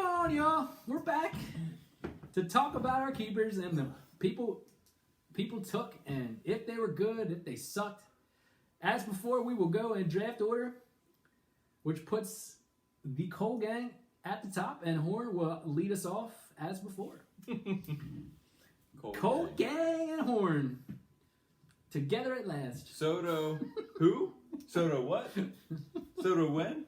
on, y'all. We're back to talk about our keepers and the people took, and if they were good, if they sucked. As before, we will go in draft order, which puts the Cole gang at the top, and Horn will lead us off as before. Cole gang and Horn together at last. Soto, who? Soto what? Soto when?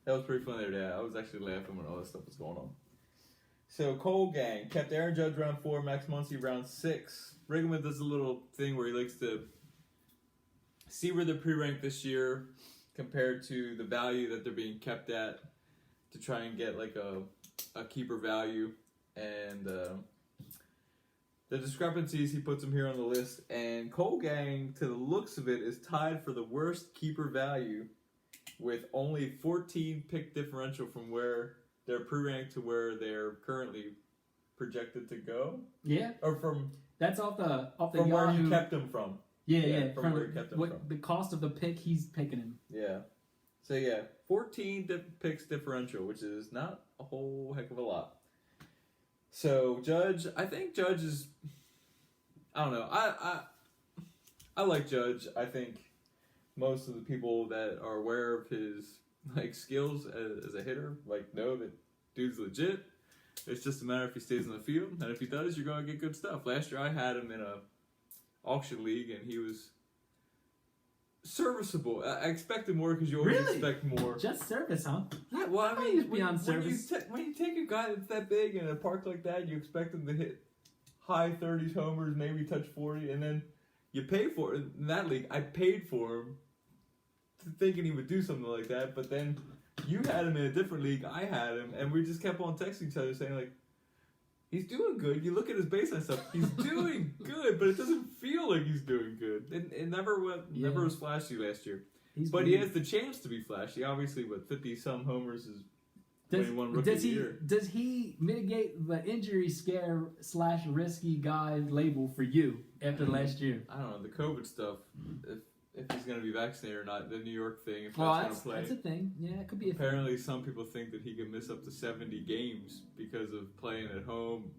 That was pretty funny the other day. I was actually laughing when all this stuff was going on. So Cole gang kept Aaron Judge round 4, Max Muncy round 6. Riggleman does a little thing where he likes to see where they're pre-ranked this year compared to the value that they're being kept at to try and get like a keeper value. And the discrepancies, he puts them here on the list. And Cole gang, to the looks of it, is tied for the worst keeper value with only 14 pick differential from where they're pre-ranked to where they're currently projected to go. Yeah. Or from that's off the from Yahoo. where you kept them from. Yeah. From where you kept them from. The cost of the pick, he's picking him. Yeah. So yeah, 14 picks differential, which is not a whole heck of a lot. So Judge, I think Judge is, I don't know. I like Judge. I think most of the people that are aware of his like skills as a hitter know that dude's legit. It's just a matter if he stays in the field, and if he does, you're going to get good stuff. Last year I had him in a auction league, and he was serviceable. I expected more because you always expect more. Just service, huh? Yeah, well, I mean, he's beyond service. When you take a guy that's that big in a park like that, you expect him to hit high 30s homers, maybe touch 40, and then you pay for it. In that league, I paid for him thinking he would do something like that, but then you had him in a different league, I had him, and we just kept on texting each other saying, he's doing good. You look at his baseline stuff, he's doing good, but it doesn't feel like he's doing good. It never was flashy last year. But he has the chance to be flashy. Obviously, 50-some homers is winning one rookie of the year. Does he mitigate the injury scare / risky guy label for you after last year? I don't know. The COVID stuff, if he's going to be vaccinated or not, the New York thing, if that's going to play. That's a thing. Yeah, it could be a thing. Apparently, some people think that he could miss up to 70 games because of playing at home.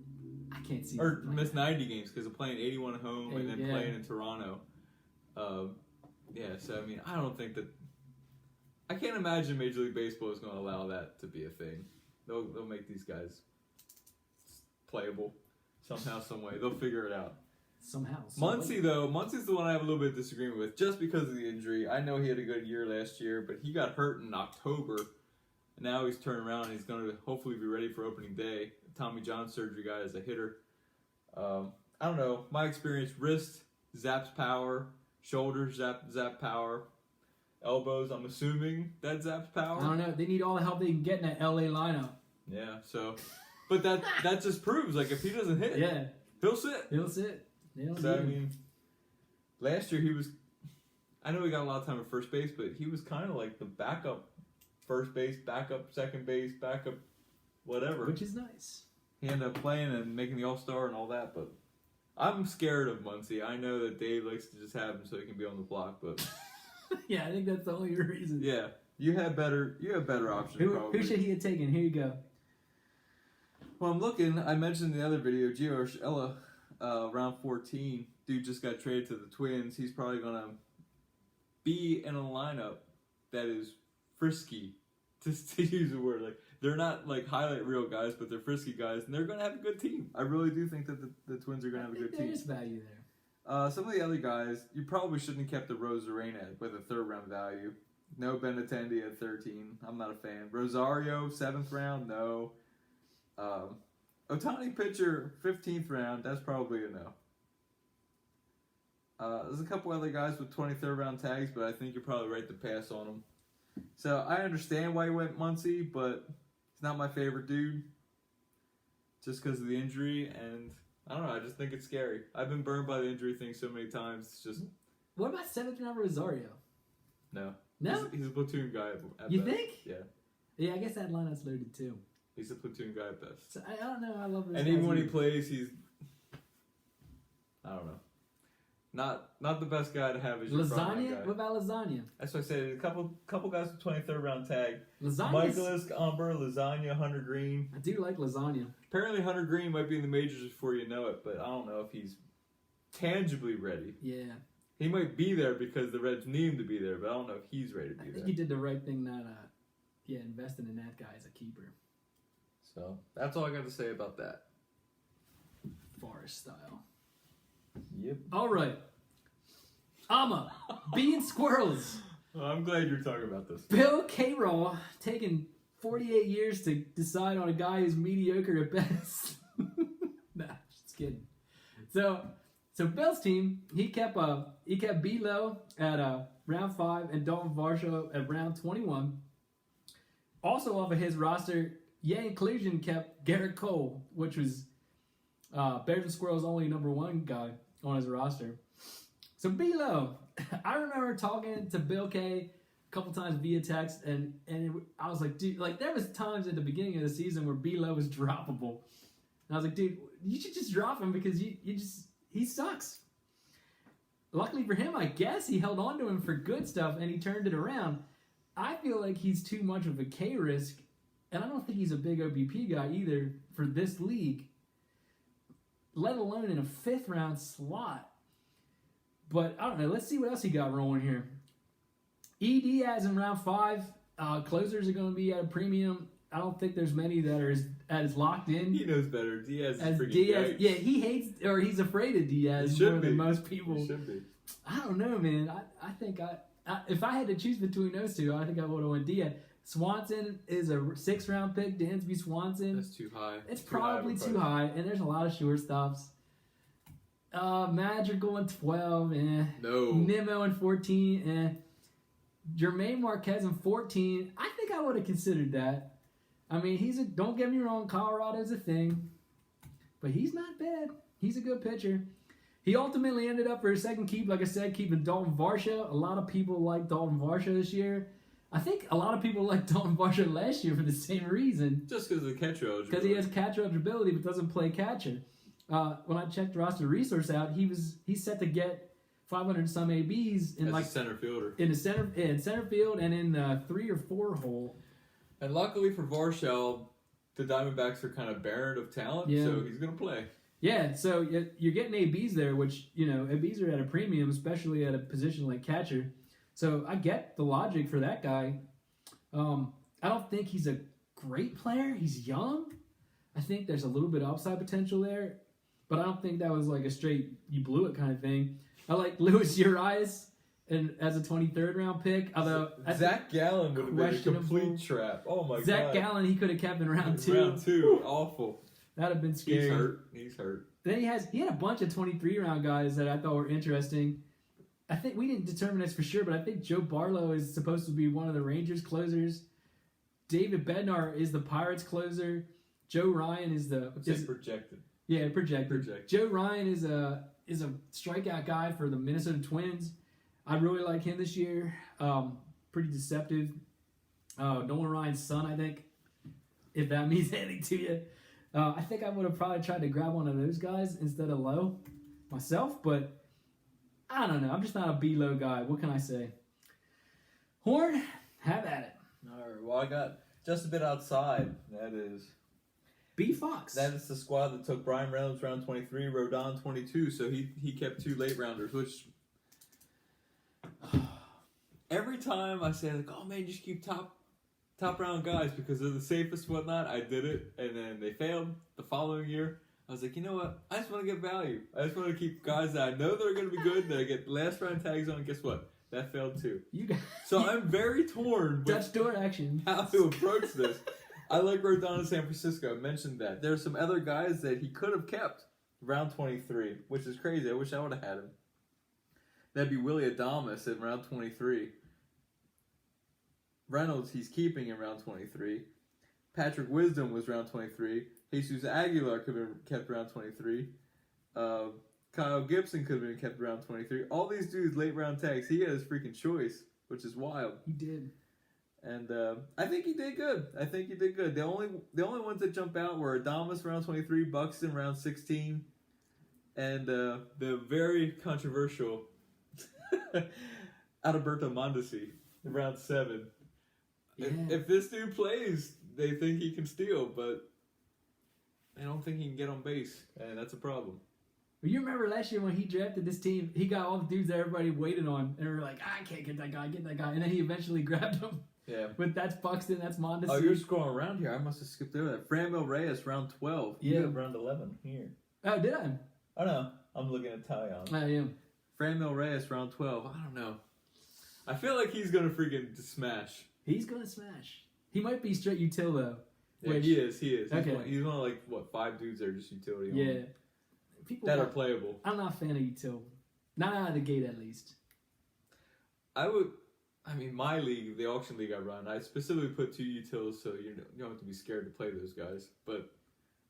I can't see or miss 90 games because of playing 81 at home and then playing in Toronto. So I mean, I don't think that. I can't imagine Major League Baseball is going to allow that to be a thing. They'll make these guys playable somehow, some way. They'll figure it out. Somehow. Muncy, though, Muncy's the one I have a little bit of disagreement with just because of the injury. I know he had a good year last year, but he got hurt in October. And now he's turned around and he's going to hopefully be ready for opening day. Tommy John surgery guy as a hitter. I don't know. My experience, wrist zaps power, shoulders zap power, elbows, I'm assuming that zaps power. I don't know. They need all the help they can get in that LA lineup. Yeah, so. But that just proves, if he doesn't hit, he'll sit. He'll sit. So, I mean, last year he was, I know he got a lot of time at first base, but he was kind of like the backup first base, backup second base, backup whatever. Which is nice. He ended up playing and making the All-Star and all that, but I'm scared of Muncy. I know that Dave likes to just have him so he can be on the block, but... Yeah, I think that's the only reason. Yeah, you have better options probably. Who should he have taken? Here you go. Well, I'm looking. I mentioned in the other video, Gio Urshela, round 14. Dude just got traded to the Twins. He's probably going to be in a lineup that is frisky, to use a word. They're not highlight reel guys, but they're frisky guys, and they're going to have a good team. I really do think that the Twins are going to have a good team. There's value there. Some of the other guys, you probably shouldn't have kept the Rosarena with a 3rd round value. No Benintendi at 13. I'm not a fan. Rosario, 7th round, no. Ohtani pitcher, 15th round. That's probably a no. There's a couple other guys with 23rd round tags, but I think you're probably right to pass on them. So I understand why you went Muncy, but he's not my favorite dude. Just because of the injury, and I don't know. I just think it's scary. I've been burned by the injury thing so many times. It's just. What about 7th round Rosario? No. No? He's a platoon guy at You best. think? Yeah. Yeah, I guess that lineup's loaded too. He's a platoon guy at best. So, I don't know. I love this. And even when he plays, he's. I don't know. Not the best guy to have as your front line Lasagna? guy. What about Lasagna? That's what I said. A couple guys with 23rd round tag. Lasagna. Michaelis, Umber, Lasagna, Hunter Green. I do like Lasagna. Apparently Hunter Green might be in the majors before you know it, but I don't know if he's tangibly ready. Yeah. He might be there because the Reds need him to be there, but I don't know if he's ready to I be think there. you did the right thing not investing in that guy as a keeper. So that's all I got to say about that. Forest style. Yep. All right. Amma, being squirrels. Well, I'm glad you're talking about this. Bill K-Raw taking 48 years to decide on a guy who's mediocre at best. Nah, just kidding. So Bill's team, he kept Belo at round 5 and Dalton Varsho at round 21. Also off of his roster, Inclusion kept Garrett Cole, which was Bears and Squirrels' only number 1 guy on his roster. So Belo, I remember talking to Bill K a couple times via text, and I was like, dude, like there was times at the beginning of the season where Belo was droppable. And I was like, dude, you should just drop him because he sucks. Luckily for him, I guess he held on to him for good stuff and he turned it around. I feel like he's too much of a K risk, and I don't think he's a big OBP guy either for this league, let alone in a 5th round slot. But I don't know. Let's see what else he got rolling here. E. Diaz in round 5. Closers are going to be at a premium. I don't think there's many that are as locked in. He knows better. Diaz is As freaking Diaz, yikes. yeah, he hates or he's afraid of Diaz He should more be. than most people. He should be. I don't know, man. I think if I had to choose between those two, I think I would have went Diaz. Swanson is a 6th round pick. Dansby Swanson. That's too high. It's Too high of a probably price. too high, and there's a lot of shortstops. Madrigal in 12, No. Nimmo in 14, Jermaine Marquez in 14. I think I would have considered that. I mean, don't get me wrong, Colorado's a thing, but he's not bad. He's a good pitcher. He ultimately ended up for his second keep, like I said, keeping Dalton Varsho. A lot of people like Dalton Varsho this year. I think a lot of people liked Dalton Varsho last year for the same reason. Just because of the catcher eligibility. Because he has catcher eligibility but doesn't play catcher. When I checked roster resource out, he's set to get 500 some ABs in As a center fielder. in center field and in the 3 or 4 hole. And luckily for Varsho, the Diamondbacks are kind of barren of talent, Yeah. so he's going to play. Yeah, so you're getting ABs there, which ABs are at a premium, especially at a position like catcher. So I get the logic for that guy. I don't think he's a great player. He's young. I think there's a little bit of upside potential there. But I don't think that was like a straight you blew it kind of thing. I like Luis Urias and as a 23rd round pick. Although Zach Gallen would have been a questionable. complete trap. Oh my god. Zach Gallen he could have kept in round 2. Round 2, awful. That'd have been scary. He's hurt. Then he had a bunch of 23 round guys that I thought were interesting. I think we didn't determine this for sure, but I think Joe Barlow is supposed to be one of the Rangers closers. David Bednar is the Pirates closer. Joe Ryan is Projected. Yeah, projected. Projected. Joe Ryan is a strikeout guy for the Minnesota Twins. I really like him this year. Pretty deceptive. Nolan Ryan's son, I think, if that means anything to you. I think I would have probably tried to grab one of those guys instead of Lowe myself, but I don't know. I'm just not a B-Low guy. What can I say? Horn, have at it. All right. Well, I got just a bit outside. That is B-Fox. the squad that took Brian Reynolds round 23, Rodon 22. So he kept 2 late rounders, which every time I say like, oh man, just keep top round guys because they're the safest whatnot. I did it, and then they failed the following year. I was like, you know what? I just want to get value. I just want to keep guys that I know they're going to be good. That I get last round tags on. And guess what? That failed too. You got So I'm very torn with Dutch door action. how to approach this. I like Rodon in San Francisco. I mentioned that. There's some other guys that he could have kept round 23, which is crazy. I wish I would have had him. That'd be Willie Adames in round 23. Reynolds, he's keeping in round 23. Patrick Wisdom was round 23. Jesus Aguilar could have been kept round 23. Kyle Gibson could have been kept round 23. All these dudes, late round tags, he had his freaking choice, which is wild. He did. And I think he did good. The only ones that jump out were Adames round 23, Buxton round 16, and the very controversial Adalberto Mondesi in round 7. Yeah. If this dude plays, they think he can steal, but they don't think he can get on base, and that's a problem. You remember last year when he drafted this team, he got all the dudes that everybody waited on, and we were like, I can't get that guy, and then he eventually grabbed him. Yeah. But that's Buxton, that's Mondesi. Oh, you're scrolling around here. I must have skipped over that. Franmil Reyes, round 12. Yeah. You have round 11 here. Oh, did I? Oh, no. I'm looking at Tyon. I am. Franmil Reyes, round 12. I don't know. I feel like he's going to freaking smash. He's going to smash. He might be straight util, though. Yeah, Which- he is. He's Okay. He's one of, like, what, 5 dudes that are just utility Yeah. only. People That are playable. I'm not a fan of util. Not out of the gate, at least. My league, the auction league I run, I specifically put 2 utils so you don't have to be scared to play those guys. But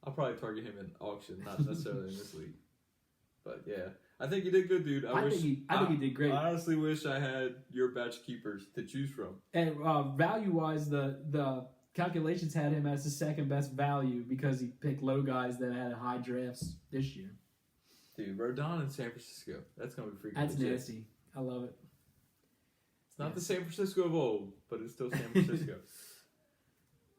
I'll probably target him in auction, not necessarily in this league. But yeah, I think you did good, dude. I think he did great. I honestly wish I had your batch keepers to choose from. And value-wise, the calculations had him as the second best value because he picked low guys that had high drafts this year. Dude, Rodon in San Francisco. That's going to be freaking That's legit. nasty. I love it. It's not the San Francisco of old, but it's still San Francisco.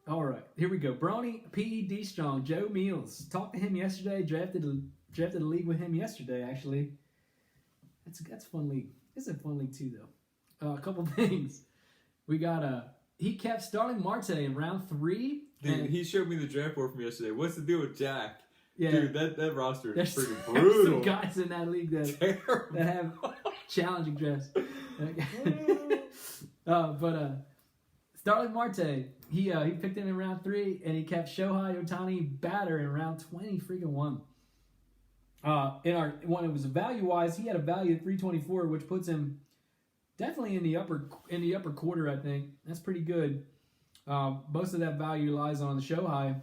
All right, here we go. Brawny P.E.D. Strong, Joe Meals. Talked to him yesterday. Drafted a league with him yesterday, actually. That's a fun league. It's a fun league, too, though. A couple things. We got he kept Starling Marte in round 3. Dude, he showed me the draft board from yesterday. What's the deal with Jack? Yeah. Dude, that roster is There's freaking there's brutal. some guys in that league that Terrible. have challenging drafts. Starling Marte, he picked him in round 3, and he kept Shohei Ohtani batter in round 20, freaking 1. When it was value wise, he had a value of 324, which puts him definitely in the upper quarter. I think that's pretty good. Most of that value lies on the Shohei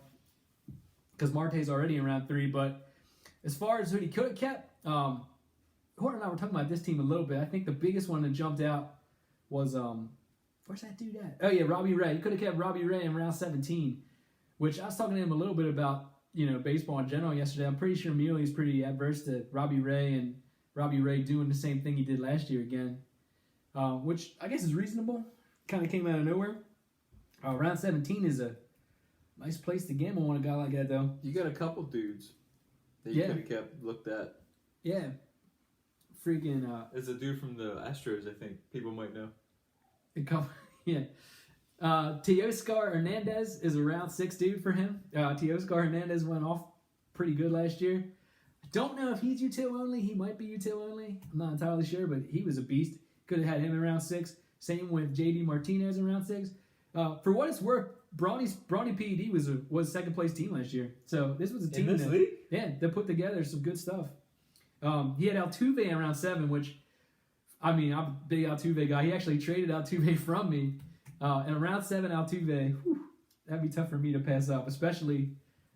because Marte's already in round 3. But as far as who he could have kept, Horton and I were talking about this team a little bit. I think the biggest one that jumped out was where's that dude at? Oh yeah, Robbie Ray. He could have kept Robbie Ray in round 17, which I was talking to him a little bit about, baseball in general yesterday. I'm pretty sure Muley's pretty adverse to Robbie Ray and Robbie Ray doing the same thing he did last year again, which I guess is reasonable. Kind of came out of nowhere. Round 17 is a nice place to gamble on a guy like that, though. You got a couple dudes that you could have kept looked at. Yeah. Freaking. It's a dude from the Astros, I think. People might know. Yeah. Teoscar Hernandez is a round 6 dude for him. Teoscar Hernandez went off pretty good last year. I don't know if he's util only. He might be util only. I'm not entirely sure, but he was a beast. Could have had him in round 6. Same with JD Martinez in round 6. For what it's worth, Brawny PED was second place team last year. So this was a team that put together some good stuff. He had Altuve in round 7, which, I'm a big Altuve guy. He actually traded Altuve from me. In round 7, Altuve, that'd be tough for me to pass up. Especially,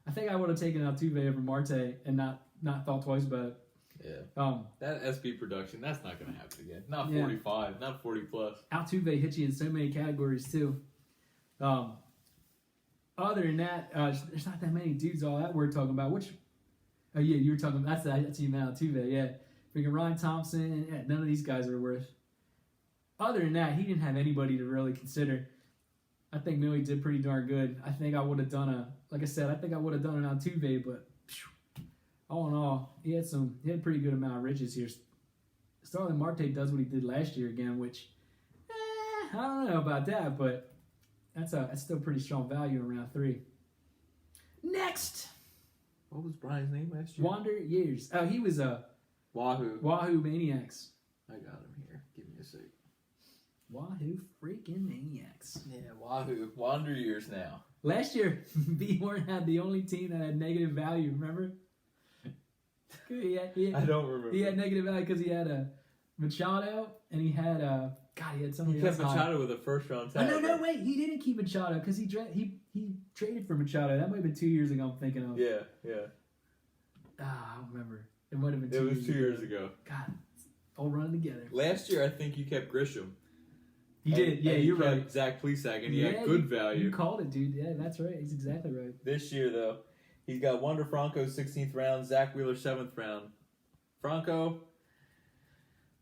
I think I would have taken Altuve over Marte and not thought twice about it. Yeah. That SB production, that's not going to happen again. Not 45, not 40 plus. Altuve hits you in so many categories too. Other than that, there's not that many dudes all that we're talking about. Oh yeah, you were talking about that's you meant Altuve, yeah. Freaking Ryan Thompson, yeah, none of these guys are worth. Other than that, he didn't have anybody to really consider. I think Millie did pretty darn good. I think I would have done an Altuve, but all in all, he had a pretty good amount of riches here. Starling Marte does what he did last year again, which I don't know about that, but that's still pretty strong value in round 3. Next, What was Brian's name last year? Wander Years. Oh, he was Wahoo Maniacs. I got him here. Give me a sec. Wahoo freaking Maniacs. Yeah, Wahoo. Wander Years now. Last year, B. Horn had the only team that had negative value, remember? I don't remember. He had negative value because he had Machado, and he had he had somebody else. He kept Machado with a first round tag. No, wait, he didn't keep Machado because he traded for Machado. That might have been 2 years ago. I'm thinking of. Yeah. I don't remember. It might have been. It was 2 years ago. God, it's all running together. Last year, I think you kept Grisham. He did. Yeah, you're right. Zach Plesac, and he had good value. You called it, dude. Yeah, that's right. He's exactly right. This year, though, he's got Wander Franco 16th round, Zach Wheeler 7th round, Franco,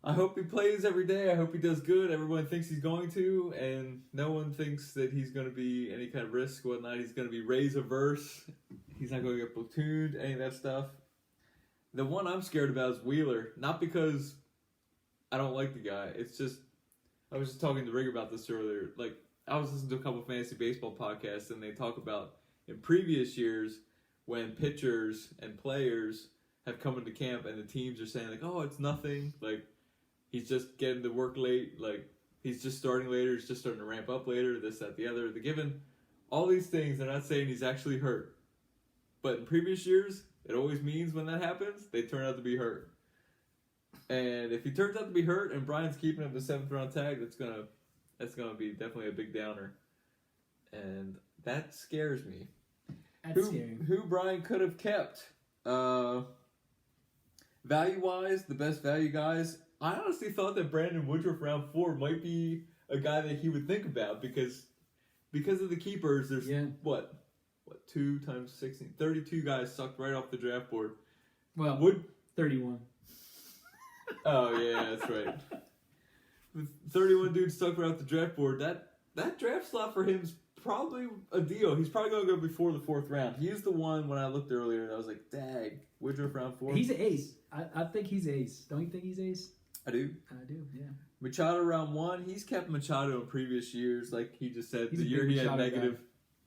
I hope he plays every day. I hope he does good. Everyone thinks he's going to, and no one thinks that he's going to be any kind of risk, whatnot. He's going to be Rays averse. He's not going to get platooned, any of that stuff. The one I'm scared about is Wheeler. Not because I don't like the guy. It's just, I was just talking to Rig about this earlier. Like, I was listening to a couple of fantasy baseball podcasts, and they talk about in previous years when pitchers and players have come into camp and the teams are saying, like, oh, it's nothing. Like, he's just getting to work late. Like, he's just starting later. He's just starting to ramp up later. This, that, the other. They're given all these things. They're not saying he's actually hurt. But in previous years, it always means when that happens, they turn out to be hurt. And if he turns out to be hurt and Brian's keeping him the 7th round tag, that's gonna be definitely a big downer. And that scares me. That's scary. Who Brian could have kept. Value-wise, the best value guys, I honestly thought that Brandon Woodruff round 4 might be a guy that he would think about because of the keepers. There's what 2 times 16, 32 guys sucked right off the draft board. Well, 31. Oh yeah, that's right. With 31 dudes stuck right off the draft board, that draft slot for him is probably a deal. He's probably going to go before the 4th round. He's the one when I looked earlier, I was like, dag, Woodruff round 4. He's an ace. I think he's ace. Don't you think he's ace? I do. Yeah. Machado round 1. He's kept Machado in previous years, like he just said. He's The a year big he had Machado negative, guy.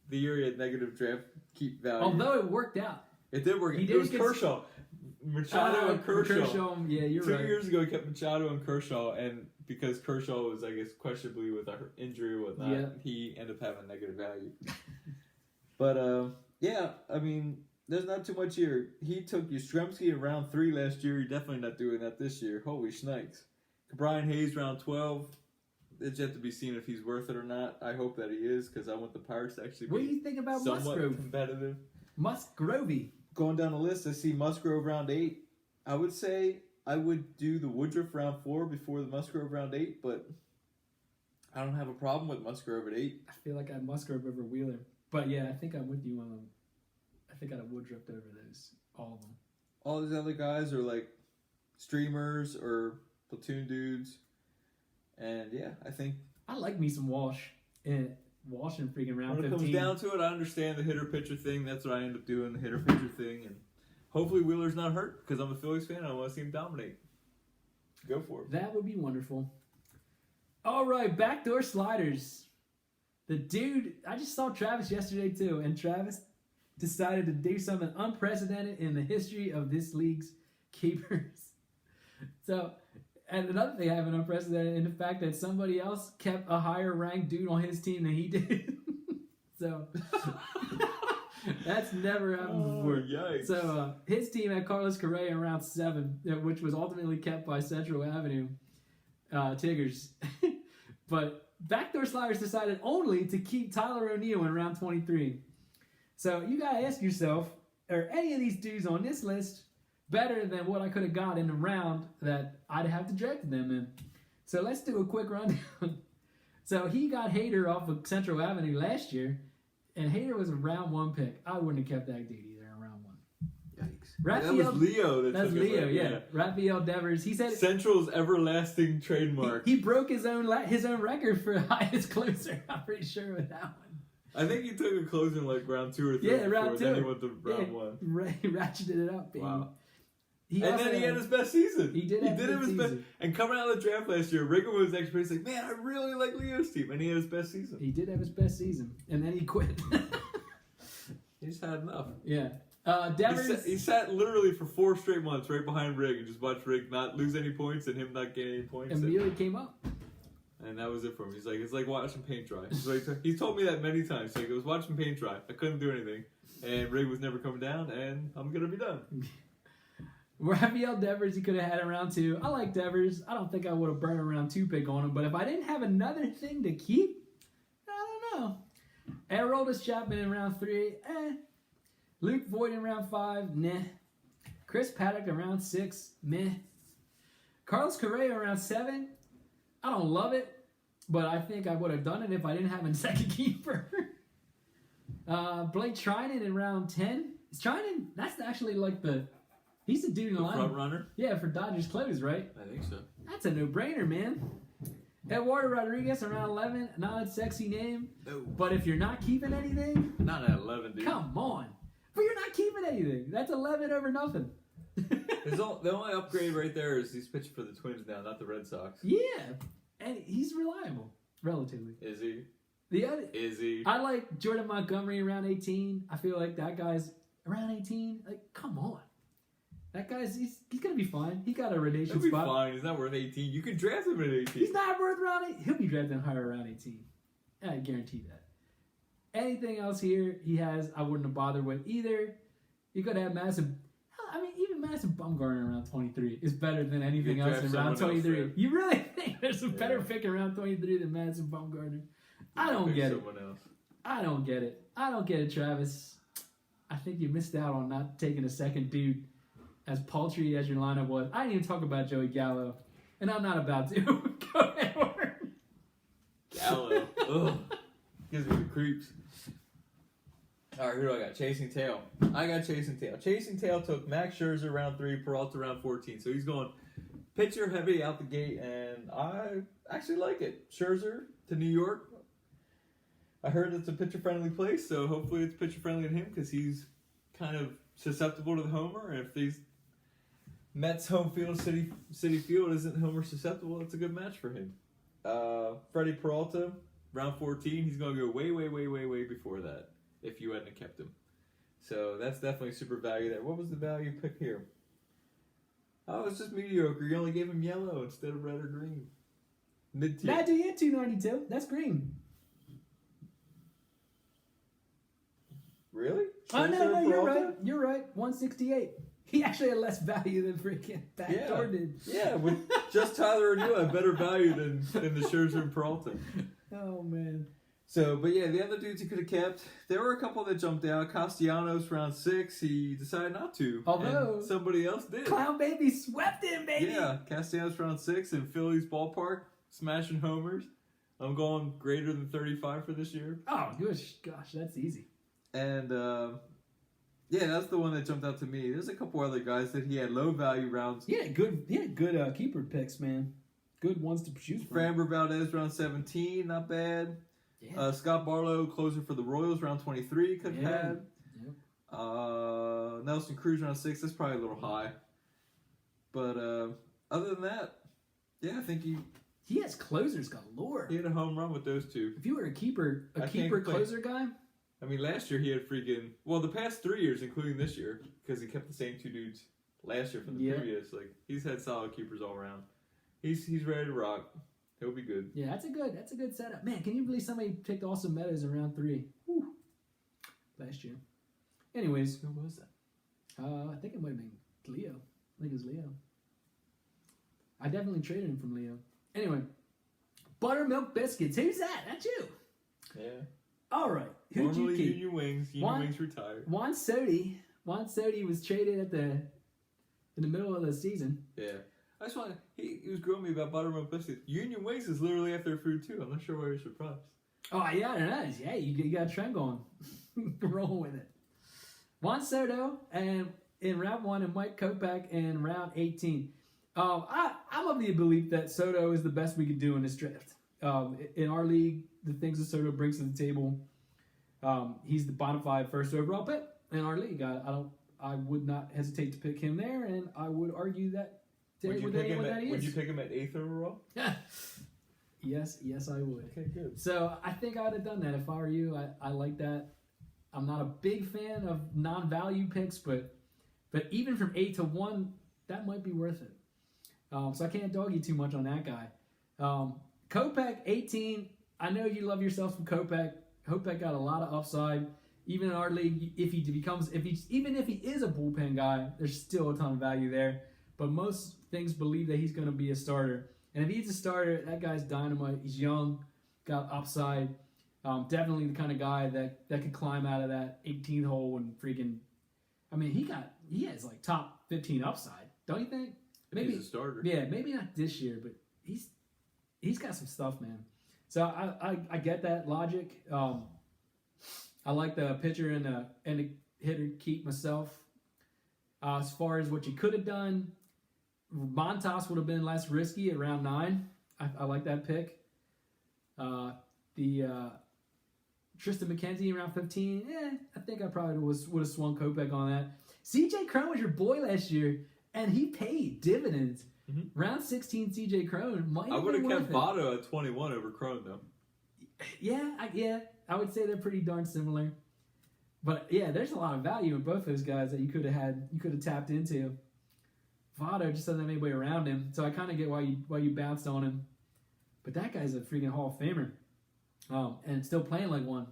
the year he had negative draft keep value. Although it worked out. It did work. He It did was get Kershaw. Machado and Kershaw. Yeah, you're 2 right. years ago, he kept Machado and Kershaw, and because Kershaw was, I guess, questionably with an injury or whatnot, he ended up having negative value. But, yeah, I mean, there's not too much here. He took Yastrzemski in round 3 last year. He's definitely not doing that this year. Holy shnikes. Brian Hayes, round 12. It's yet to be seen if he's worth it or not. I hope that he is, because I want the Pirates to actually What do be you think about somewhat Musgrove? competitive. Musgrovey. Going down the list, I see Musgrove round 8. I would say I would do the Woodruff round 4 before the Musgrove round 8, but I don't have a problem with Musgrove at 8. I feel like I had Musgrove over Wheeler. But yeah, I think I'm with you on them. I think I'd have Woodruff over those. All of them. All these other guys are like streamers or platoon dudes. And yeah, I think I like me some Walsh. And Walsh in freaking round when it 15. comes down to it, I understand the hitter-pitcher thing. That's what I end up doing, the hitter-pitcher thing. And hopefully Wheeler's not hurt because I'm a Phillies fan. I want to see him dominate. Go for it. That would be wonderful. All right, backdoor sliders. The dude, I just saw Travis yesterday too, and Travis decided to do something unprecedented in the history of this league's keepers. So, and another thing I have an unprecedented in the fact that somebody else kept a higher ranked dude on his team than he did. So, that's never happened before. Yikes. So, his team had Carlos Correa in round 7, which was ultimately kept by Central Avenue Tigers. But backdoor sliders decided only to keep Tyler O'Neill in round 23. So, you got to ask yourself, are any of these dudes on this list better than what I could have got in the round that I'd have directed them in? So, let's do a quick rundown. So, he got Hader off of Central Avenue last year, and Hader was a round 1 pick. I wouldn't have kept that dude either in round 1. Yikes. Raphael, that was Leo. That's took it, Leo, right? yeah. Raphael Devers. He said Central's everlasting trademark. he broke his own record for highest closer. I'm pretty sure with that one. I think he took a closer in like round 2 or 3. Yeah, round 2. Then he went to round 1. He ratcheted it up, baby. Wow. He And also then he had his best season. He did have his his best. season. And coming out of the draft last year, Rigger was actually like, man, I really like Leo's team. And he had his best season. He did have his best season, and then he quit. He just had enough. Yeah. Devers. He sat literally for 4 straight months right behind Rig and just watched Rig not lose any points and him not gain any points. Immediately came up. And that was it for him. He's like, it's like watching paint dry. He's told me that many times. Like, it was watching paint dry. I couldn't do anything. And Rig was never coming down, and I'm going to be done. Raphael Devers, he could have had in round 2. I like Devers. I don't think I would have burned a round 2 pick on him, but if I didn't have another thing to keep, I don't know. Aroldis Chapman in round 3, Luke Voigt in round 5, nah. Chris Paddock in round 6, meh. Carlos Correa in round 7, I don't love it, but I think I would have done it if I didn't have a second keeper. Blake Trinan in round 10. Is Trinan, that's actually like the He's the dude in The line. front runner? Yeah, for Dodgers clothes, right? I think so. That's a no-brainer, man. Eduardo Rodriguez around 11, not a sexy name. No. But if you're not keeping anything, Not at 11, dude. come on. But you're not keeping anything. That's 11 over nothing. The only upgrade right there is he's pitching for the Twins now, not the Red Sox. Yeah, and he's reliable, relatively. Is he? The other, Is he? I like Jordan Montgomery around 18. I feel like that guy's around 18. Like, come on. That guy's, he's going to be fine. He got a He'll rotation be spot. fine. He's not worth 18. You can draft him at 18. He's not worth around 8. He'll be drafted higher around 18. I guarantee that. Anything else here he has, I wouldn't have bothered with either. You could have Madison. I mean, even Madison Bumgarner around 23 is better than anything You else could in draft round someone else 23. there. You really think there's a better Yeah. pick in round 23 than Madison Bumgarner? I don't Pick get it. someone else. I don't get it. I don't get it, Travis. I think you missed out on not taking a second dude as paltry as your lineup was. I didn't even talk about Joey Gallo, and I'm not about to. Go ahead, Warren. Gallo. Ugh. Gives me the creeps. All right, who do I got? Chasing Tail. I got Chasing Tail. Chasing Tail took Max Scherzer round 3, Peralta round 14. So he's going pitcher heavy out the gate, and I actually like it. Scherzer to New York. I heard it's a pitcher-friendly place, so hopefully it's pitcher-friendly to him because he's kind of susceptible to the homer. And if these Mets home field, City Field isn't homer susceptible, it's a good match for him. Freddie Peralta, round 14. He's going to go way before that if you hadn't kept him. So that's definitely super value there. What was the value pick here? Oh, it's just mediocre. You only gave him yellow instead of red or green. Mid-tier. That dude hit 292. That's green. Really? Oh, no, Scherzer, you're Peralta? right. You're right. 168. He actually had less value than freaking Backdoor did. Yeah, with just Tyler and you had better value than the Scherzer and Peralta. Oh, man. So, but yeah, the other dudes he could have kept, there were a couple that jumped out. Castellanos round 6, he decided not to. Although- and somebody else did. Clown Baby swept him, baby. Yeah, Castellanos round 6 in Phillies ballpark, smashing homers. I'm going greater than 35 for this year. Oh, gosh, that's easy. And yeah, that's the one that jumped out to me. There's a couple other guys that he had low value rounds. He had good keeper picks, man. Good ones to choose from. Framber Valdez round 17, not bad. Yeah. Scott Barlow, closer for the Royals, round 23, could have Yeah. had. Yep. Nelson Cruz round 6, that's probably a little high. But other than that, yeah, I think He has closers galore. he had a home run with those two. If you were a keeper I can't complain. closer guy, I mean, last year he had freaking, well, the past 3 years, including this year, because he kept the same two dudes last year from the Yeah. previous. Like, he's had solid keepers all around. He's ready to rock. He'll be good. yeah, that's a good setup. Man, can you believe somebody picked Austin Meadows in round 3? Whew. Last year. Anyways, Who was that? I think it might have been Leo. I think it was Leo. I definitely traded him from Leo. Anyway, Buttermilk Biscuits. Who's that? That's you. Yeah. All right. Who'd you Formerly keep? Union Wings. Juan- Union Wings retired. Juan Sodi was traded in the middle of the season. Yeah. I just want to, he was grilling me about buttermilk biscuits. Union Wings is literally after food too. I'm not sure why you're surprised. Oh yeah, it is. Yeah, you got a trend going. Roll with it. Juan Soto and in round 1 and Mike Kopech in round 18. I'm of the belief that Soto is the best we could do in this draft. In our league, the things that Soto brings to the table, he's the bona fide first overall pick in our league. I would not hesitate to pick him there, and I would argue that Would you, pick him that he at, would is. you pick him at 8th overall? Yes, I would. Okay, good. So I think I would have done that if I were you. I like that. I'm not a big fan of non-value picks, but even from 8 to 1, that might be worth it. So I can't dog you too much on that guy. Kopech 18. I know you love yourself some Kopech. Kopech got a lot of upside. Even in our league, even if he is a bullpen guy, there's still a ton of value there. But most things believe that he's going to be a starter. And if he's a starter, that guy's dynamite. He's young, got upside. Definitely the kind of guy that could climb out of that 18th hole and freaking. I mean, he has like top 15 upside, don't you think? Maybe He's a starter. Yeah, maybe not this year, but he's got some stuff, man. So I get that logic. I like the pitcher and the hitter keep myself. As far as what you could have done, Montas would have been less risky at round 9. I like that pick. The Tristan McKenzie around 15. I think I probably would have swung Kopech on that. CJ Cron was your boy last year, and he paid dividends. Mm-hmm. Round 16, CJ Cron might. I would have kept it. Votto at 21 over Cron though. Yeah, I would say they're pretty darn similar. But yeah, there's a lot of value in both those guys that you could have tapped into. Votto just doesn't have anybody around him, so I kind of get why you bounced on him. But that guy's a freaking Hall of Famer, and still playing like one,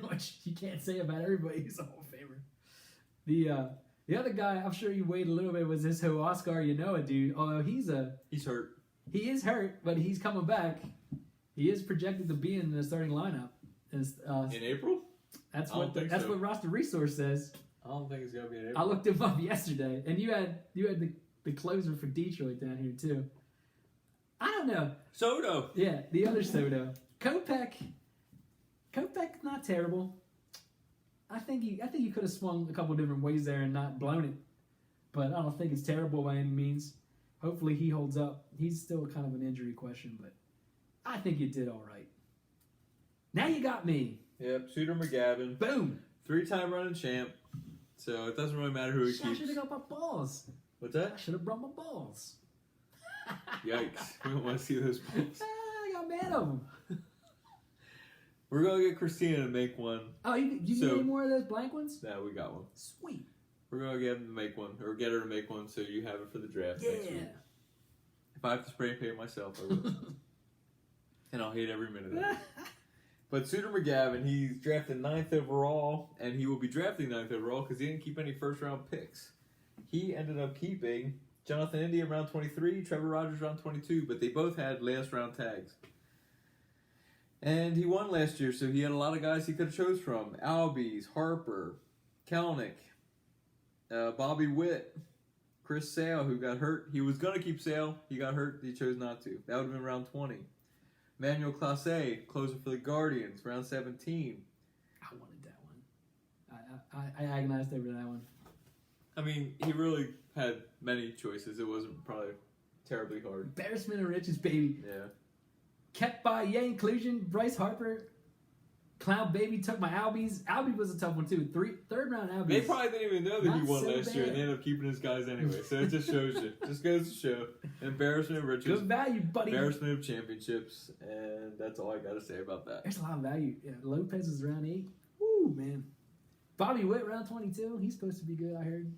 which you can't say about everybody who's a Hall of Famer. The other guy, I'm sure you waited a little bit, was this Oscar Yanoa dude. Although he's hurt. He is hurt, but he's coming back. He is projected to be in the starting lineup. In April? That's what Roster Resource says. I don't think it's gonna be in April. I looked him up yesterday, and you had the closer for Detroit down here too. I don't know. Soto. Yeah, the other Soto. Kopech, not terrible. I think you could have swung a couple different ways there and not blown it, but I don't think it's terrible by any means. Hopefully he holds up. He's still kind of an injury question, but I think you did all right. Now you got me. Yep, Shooter McGavin. Boom. 3-time running champ. So it doesn't really matter who he I keeps. should have got my balls. What's I that? should have brought my balls. Yikes. We don't want to see those balls. I got mad of them. We're going to get Christina to make one. Oh, you need any more of those blank ones? No, we got one. Sweet. We're going to get him to make one, or get her to make one so you have it for the draft next week. Yeah. If I have to spray paint myself, I will. And I'll hate every minute of it. But Suter McGavin, he's drafted 9th overall, and he will be drafting 9th overall because he didn't keep any first-round picks. He ended up keeping Jonathan India round 23, Trevor Rogers round 22, but they both had last-round tags. And he won last year, so he had a lot of guys he could have chose from. Albies, Harper, Kelnick, Bobby Witt, Chris Sale, who got hurt. He was going to keep Sale. He got hurt. He chose not to. That would have been round 20. Manuel Clase, closer for the Guardians, round 17. I wanted that one. I agonized over that one. I mean, he really had many choices. It wasn't probably terribly hard. Embarrassment of riches, baby. Yeah. Kept by Yay Inclusion, Bryce Harper. Clown Baby took my Albies. Albie was a tough one, too. Third round Albies. They probably didn't even know that he Not won so last year, and they bad. ended up keeping his guys anyway. So it just shows you. Just goes to show. Embarrassment of riches. Good value, buddy. Embarrassment of championships. And that's all I got to say about that. There's a lot of value. Yeah, Lopez is round 8. Woo, man. Bobby Witt, round 22. He's supposed to be good, I heard.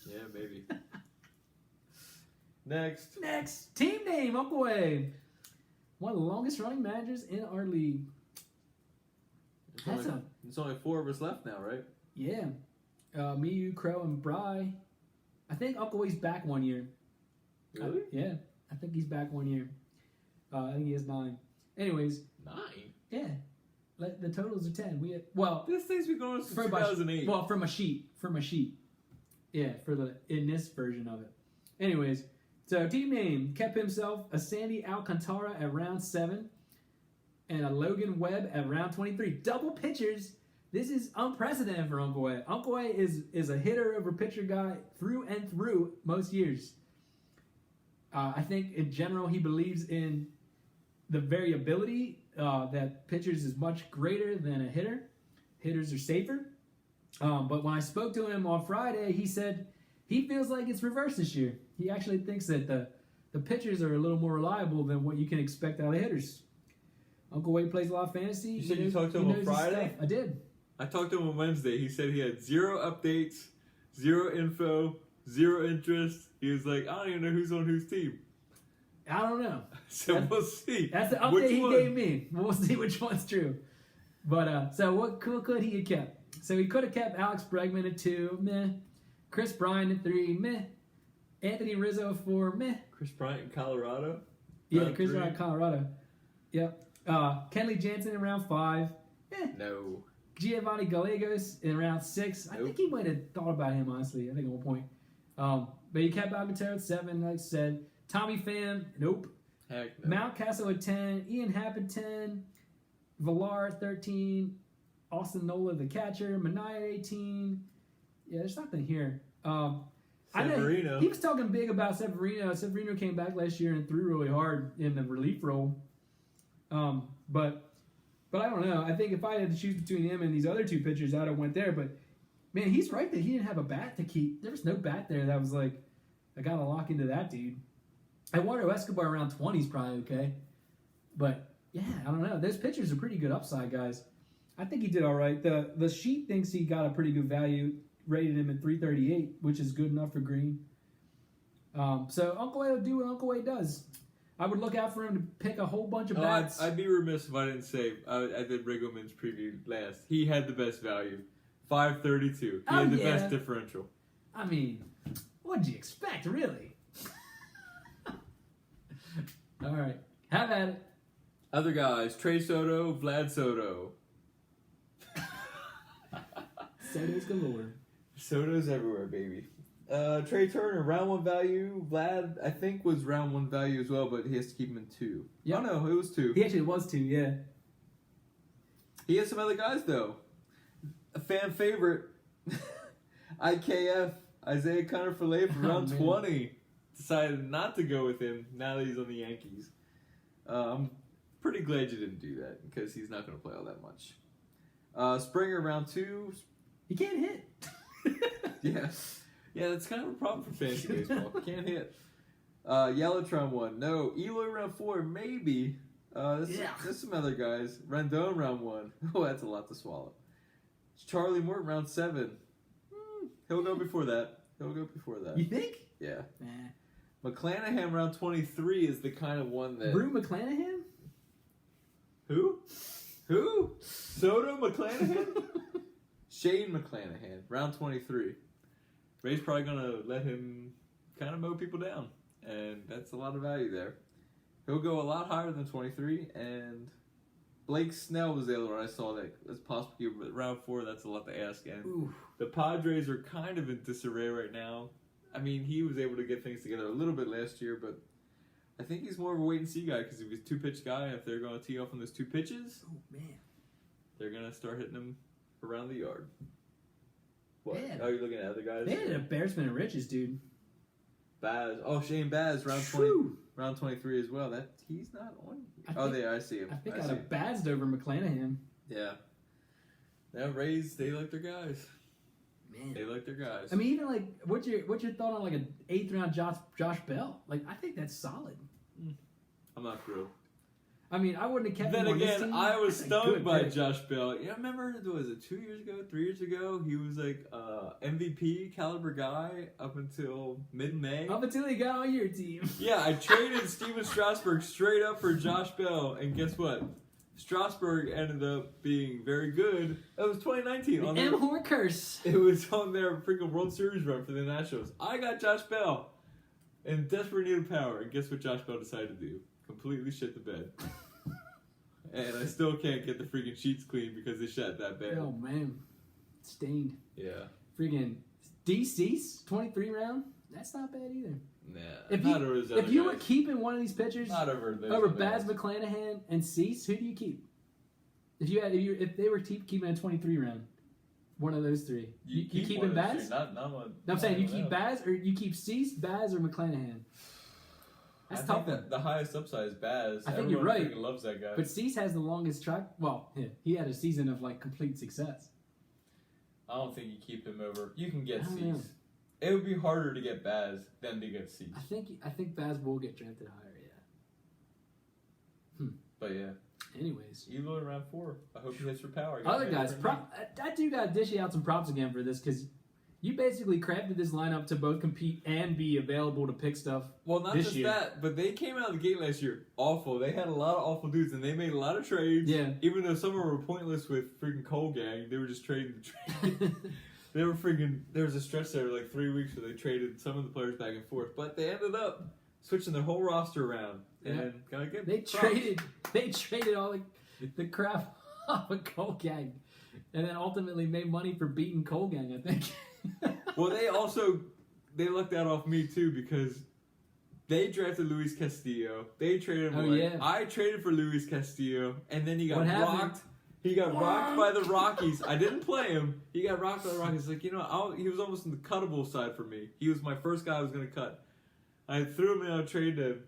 Yeah, maybe. Next. Team name, Uncle A. One of the longest running managers in our league. It's only 4 of us left now, right? Yeah. Me, you, Crow, and Bry. I think Uncle A's back 1 year. Really? Yeah. I think he's back 1 year. I think he has 9. Anyways. 9? Yeah. The totals are 10. This thing's been going on since from 2008. From a sheet. Yeah, in this version of it. Anyways, so team name kept himself a Sandy Alcantara at round 7 and a Logan Webb at round 23. Double pitchers. This is unprecedented for Uncle A. Uncle A is a hitter over pitcher guy through and through most years. I think in general he believes in the variability that pitchers is much greater than a hitter. Hitters are safer. But when I spoke to him on Friday, he said he feels like it's reversed this year. He actually thinks that the pitchers are a little more reliable than what you can expect out of hitters. Uncle Wade plays a lot of fantasy. You said you talked to him on Friday? I did. I talked to him on Wednesday. He said he had 0 updates, 0 info, 0 interest. He was like, I don't even know who's on whose team. I don't know. So we'll see. That's the update he gave me. We'll see which one's true. But so what could he have kept? So he could have kept Alex Bregman at 2, meh. Chris Bryant at 3, meh. Anthony Rizzo at 4, meh. Chris Bryant in Colorado? Yeah, Chris Bryant, Colorado. Yep. Kenley Jansen in round 5. No. Giovanni Gallegos in round 6. I think he might have thought about him, honestly. I think at one point. But he kept Alcantara at 7, like I said. Tommy Pham, nope. Heck no. Mount Castle at 10. Ian Happ at 10. Villar at 13. Austin Nola, the catcher. Minaya at 18. Yeah, there's nothing here. I know Severino. he was talking big about Severino. Severino came back last year and threw really hard in the relief role. But I don't know. I think if I had to choose between him and these other two pitchers, I'd have went there. But man, he's right that he didn't have a bat to keep. There was no bat there that was like, I gotta lock into that dude. Eduardo Escobar around 20 is probably okay. But yeah, I don't know. Those pitchers are pretty good upside guys. I think he did all right. The sheet thinks he got a pretty good value, rated him at 338, which is good enough for Green. So Uncle A will do what Uncle A does. I would look out for him to pick a whole bunch of bats. I'd be remiss if I didn't say I did Riggleman's preview last. He had the best value, 532. He had the best differential. I mean, what'd you expect, really? All right, have at it. Other guys: Trey Soto, Vlad Soto. Soto's galore. Soto's everywhere, baby. Trey Turner, round 1 value. Vlad, I think, was round 1 value as well, but he has to keep him in 2. Yep. Oh, no, it was 2. He actually was 2, yeah. He has some other guys, though. A fan favorite, IKF, Isaiah Kiner-Falefa, for round 20. Decided not to go with him now that he's on the Yankees. I'm pretty glad you didn't do that because he's not going to play all that much. Springer, round 2. He can't hit. Yeah. Yeah, that's kind of a problem for fantasy baseball. Can't hit. Yellowtron 1. No. Eloy round 4. Maybe. There's some other guys. Rendon round 1. Oh, that's a lot to swallow. Charlie Morton round 7. He'll go before that. You think? Yeah. Nah. McClanahan round 23 is the kind of one that... Brew McClanahan? Who? Soto McClanahan? Shane McClanahan, round 23. Ray's probably going to let him kind of mow people down, and that's a lot of value there. He'll go a lot higher than 23, and Blake Snell was the other one I saw that was possibly, but round 4, that's a lot to ask. And Ooh. the Padres are kind of in disarray right now. I mean, he was able to get things together a little bit last year, but I think he's more of a wait-and-see guy because he was a 2-pitch guy, and if they're going to tee off on those 2 pitches, Oh, man. they're going to start hitting him around the yard. What? Man. Oh, you're looking at other guys? They had a Bearsman and Riches, dude. Baz. Oh, Shane Baz, round 20, round 23 as well. That he's not on. I see him. I think see I'd him. have Bazzed over McClanahan. Yeah. Now Rays, they like their guys. Man. They like their guys. I mean, even like, what's your thought on like an 8th round Josh Bell? Like, I think that's solid. I'm not thrilled. I mean, I wouldn't have kept Then him on this again, team. I was That's a stung good by pick. Josh Bell. You remember, was it 2 years ago, 3 years ago? He was like MVP caliber guy up until mid-May. Up until he got on your team. Yeah, I traded Steven Strasburg straight up for Josh Bell, and guess what? Strasburg ended up being very good. That was 2019. On their, M-Hor curse. it was on their freaking World Series run for the Nationals. I got Josh Bell in desperate need of power, and guess what Josh Bell decided to do? Completely shit the bed. And I still can't get the freaking sheets clean because they shot that bad. Oh, man. Stained. Yeah. Freaking DC's 23 round? That's not bad either. Nah. If not over those other If you were guys. keeping one of these pitchers Not over those over other Baz guys. McClanahan and Cease, who do you keep? If they were keeping a 23 round, one of those three, you keeping one of those Baz? two, not one. No, I'm saying you not keep one. Baz or you keep Cease, Baz, or McClanahan. That's I tough. think that the highest upside is Baz. I think Everyone you're right. freaking loves that guy. But Cease has the longest track. Well, yeah, he had a season of like complete success. I don't think you keep him over. You can get I don't know. Cease. It would be harder to get Baz than to get Cease. I think Baz will get drafted higher. Yeah. But yeah, Anyways, Eloy round 4. I hope he hits for power. other guys, I do gotta dish you out some props again for this because you basically crafted this lineup to both compete and be available to pick stuff. Well, not this just year. that, but they came out of the gate last year awful. They had a lot of awful dudes, and they made a lot of trades. Yeah. Even though some of them were pointless with freaking Cole Gang, they were just trading the trade. They were freaking. There was a stretch there like 3 weeks where they traded some of the players back and forth, but they ended up switching their whole roster around. And gotta get They props. traded all the crap off of Cole Gang, and then ultimately made money for beating Cole Gang. I think. Well, they lucked out off me too because they drafted Luis Castillo. They traded him Oh, away. yeah. I traded for Luis Castillo, and then he got What happened? blocked He got rocked by the Rockies. I didn't play him. He got rocked by the Rockies. Like, he was almost on the cuttable side for me. He was my first guy I was going to cut. I threw him in on trade to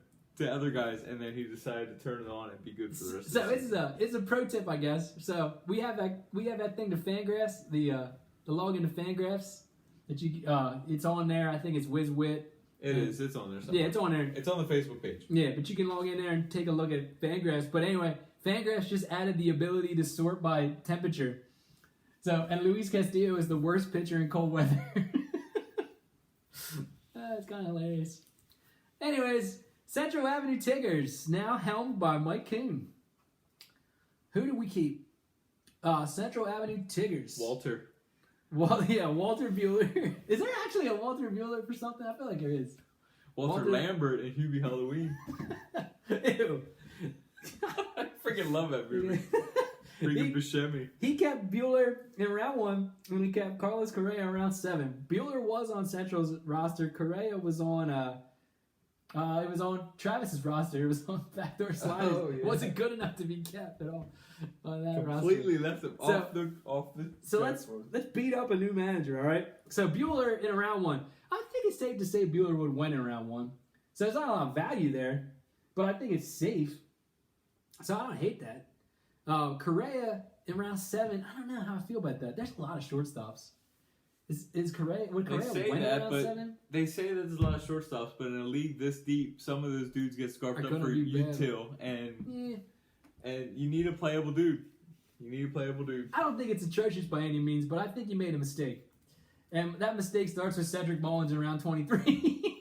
other guys, and then he decided to turn it on and be good for the rest of the season. It's a pro tip, I guess. So we have that thing to Fangraphs, the login to Fangraphs that you it's on there. I think it's WizWit. It is. It's on there somewhere. Yeah, it's on there. It's on the Facebook page. Yeah, but you can log in there and take a look at Fangraphs. But anyway, Fangraphs just added the ability to sort by temperature. So, and Luis Castillo is the worst pitcher in cold weather. It's kind of hilarious. Anyways, Central Avenue Tigers, now helmed by Mike Coon. Who do we keep? Central Avenue Tigers. Walter. Walter Bueller. Is there actually a Walter Bueller for something? I feel like there is. Walter Lambert and Hubie Halloween. Ew. I freaking love that movie. Freaking Buscemi. He kept Bueller in round 1, and he kept Carlos Correa in round 7. Bueller was on Central's roster. Correa was on it was on Travis's roster. It was on Backdoor Sliders. Oh, yeah. It wasn't good enough to be kept at all on that Completely roster. left him off the. So let's beat up a new manager, all right? So Bueller in round 1. I think it's safe to say Bueller would win in round 1. So there's not a lot of value there, but I think it's safe. So I don't hate that. Correa in round 7. I don't know how I feel about that. There's a lot of shortstops. Would Correa win in round 7? They say that there's a lot of shortstops, but in a league this deep, some of those dudes get scarfed up for util, and you need a playable dude. I don't think it's atrocious by any means, but I think you made a mistake. And that mistake starts with Cedric Mullins in round 23.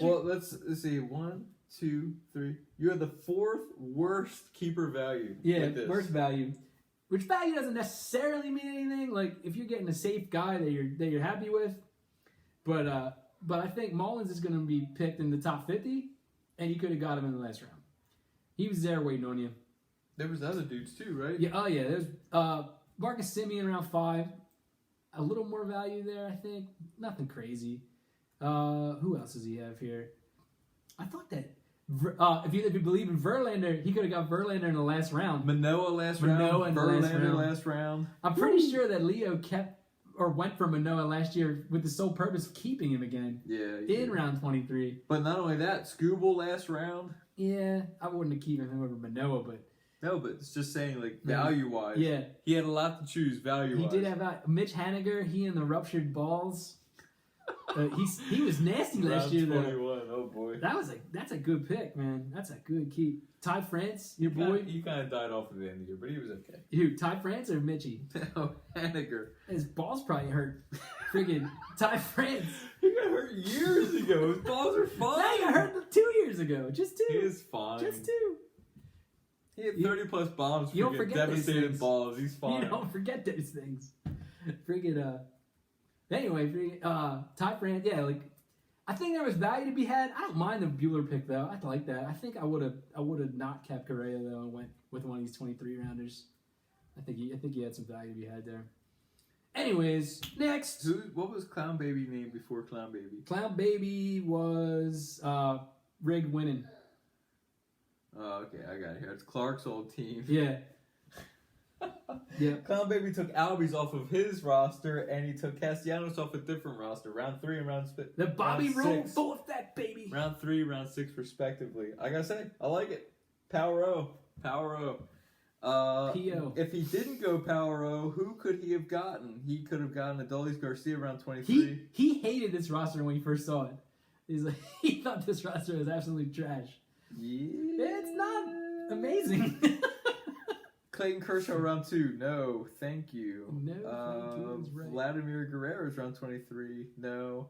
Well, let's see. 1, 2, 3. You are the 4th worst keeper value. Yeah, worst value. Which value doesn't necessarily mean anything. Like if you're getting a safe guy that you're happy with, but I think Mullins is going to be picked in the top 50, and you could have got him in the last round. He was there waiting on you. There was other dudes too, right? Yeah. Oh yeah. There's Marcus Semien round 5. A little more value there, I think. Nothing crazy. Who else does he have here? I thought that. If you believe in Verlander, he could have got Verlander in the last round. Manoah last round. Verlander last round. I'm pretty sure that Leo went for Manoah last year with the sole purpose of keeping him again. Yeah. In round 23. But not only that, Scooble last round. Yeah, I wouldn't have kept him over Manoah, but. No, but it's just saying, like, value-wise. Yeah. He had a lot to choose, value-wise. He did have Mitch Haniger, he and the ruptured balls. He was nasty last year, though. 21, oh boy. That's a good pick, man. That's a good keep. Ty France, your boy. He kind of died off at the end of the year, but he was okay. Who, Ty France or Mitchie? No, Haniger. His balls probably hurt. Friggin' Ty France. He got hurt years ago. His balls are fine. Now he got hurt 2 years ago. Just 2. He is fine. Just 2. He had 30-plus bombs for you don't forget devastating balls. He's fine. You don't forget those things. Anyway, Ty France, yeah, like, I think there was value to be had. I don't mind the Bueller pick, though. I like that. I think I would have not kept Correa, though, and went with one of these 23-rounders. I think he had some value to be had there. Anyways, next. What was Clown Baby named before Clown Baby? Clown Baby was Rig winning. Oh, okay, I got it here. It's Clark's old team. Yeah. Yeah. Clown Baby took Albies off of his roster, and he took Castellanos off a different roster. Round 3 and round 6. The Bobby roll full effect, baby. Round 3, round 6, respectively. I gotta say, I like it. Power O. P.O. If he didn't go Power O, who could he have gotten? He could have gotten Adolis Garcia around 23. He hated this roster when he first saw it. He thought this roster was absolutely trash. Yeah. It's not amazing. Clayton Kershaw round 2. No, thank you. No, thank you. Right. Vladimir Guerrero's round 23. No.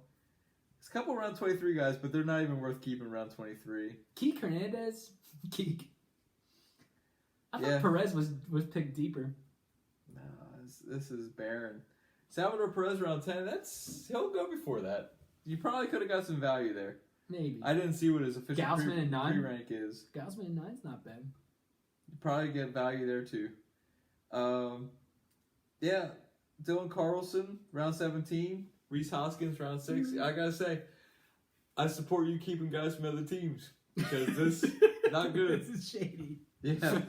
There's a couple round 23 guys, but they're not even worth keeping round 23. Keek Hernandez. Keek. I thought Perez was picked deeper. No, this is barren. Salvador Perez round 10. He'll go before that. You probably could have got some value there. Maybe. I didn't see what his official pre-rank is. Gausman and 9's not bad. You probably get value there too. Yeah, Dylan Carlson round 17. Reese Hoskins round 6. I gotta say, I support you keeping guys from other teams because this not good. This is shady. Yeah.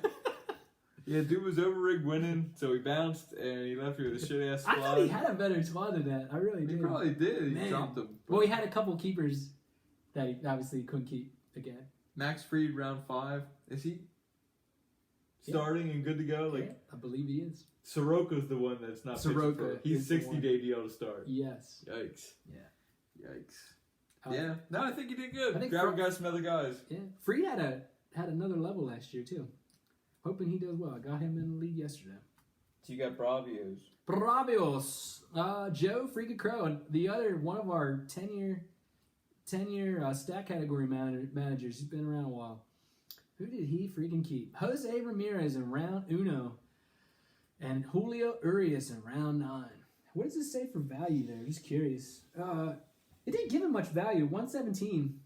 Yeah, dude was over-rigged winning, so he bounced, and he left you with a shit-ass squad. I thought he had a better squad than that. I really He did. probably did. He Man. dropped him. Well, he had a couple keepers that he obviously couldn't keep again. Max Fried, round 5. Is he starting and good to go? Like, Yeah, I believe he is. Soroka's the one that's not Soroka pitching for. He's is the 60 one. day DL to start. Yes. Yikes. Yeah. Yikes. Yeah. No, I think he did good. I think Grab got some other guys. Yeah. Freed had another level last year too. Hoping he does well. I got him in the lead yesterday. So you got Bravios. Bravios. Joe Freaking Crow, and the other one of our 10-year stat category managers. He's been around a while. Who did he freaking keep? Jose Ramirez in round uno, and Julio Urias in round 9. What does it say for value there? Just curious. It didn't give him much value. 117.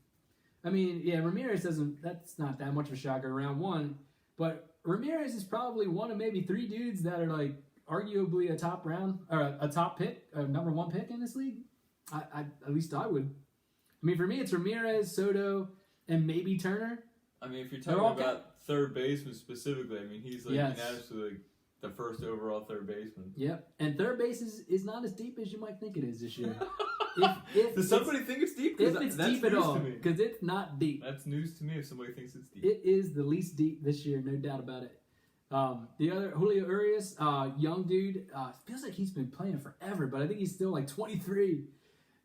I mean, yeah, Ramirez doesn't. That's not that much of a shocker. Round 1, but Ramirez is probably one of maybe 3 dudes that are like arguably a top round or a top pick, a number 1 pick in this league. I at least I would. I mean, for me, it's Ramirez, Soto, and maybe Turner. I mean, if you're They're talking all about third baseman specifically, I mean, he's like Yes. unanimously the first overall third baseman. Yep. And third base is not as deep as you might think it is this year. if Does somebody think it's deep? 'Cause if it's that's deep at news all, to me. because it's not deep. That's news to me if somebody thinks it's deep. It is the least deep this year, no doubt about it. The other, Julio Urias, young dude, feels like he's been playing forever, but I think he's still like 23.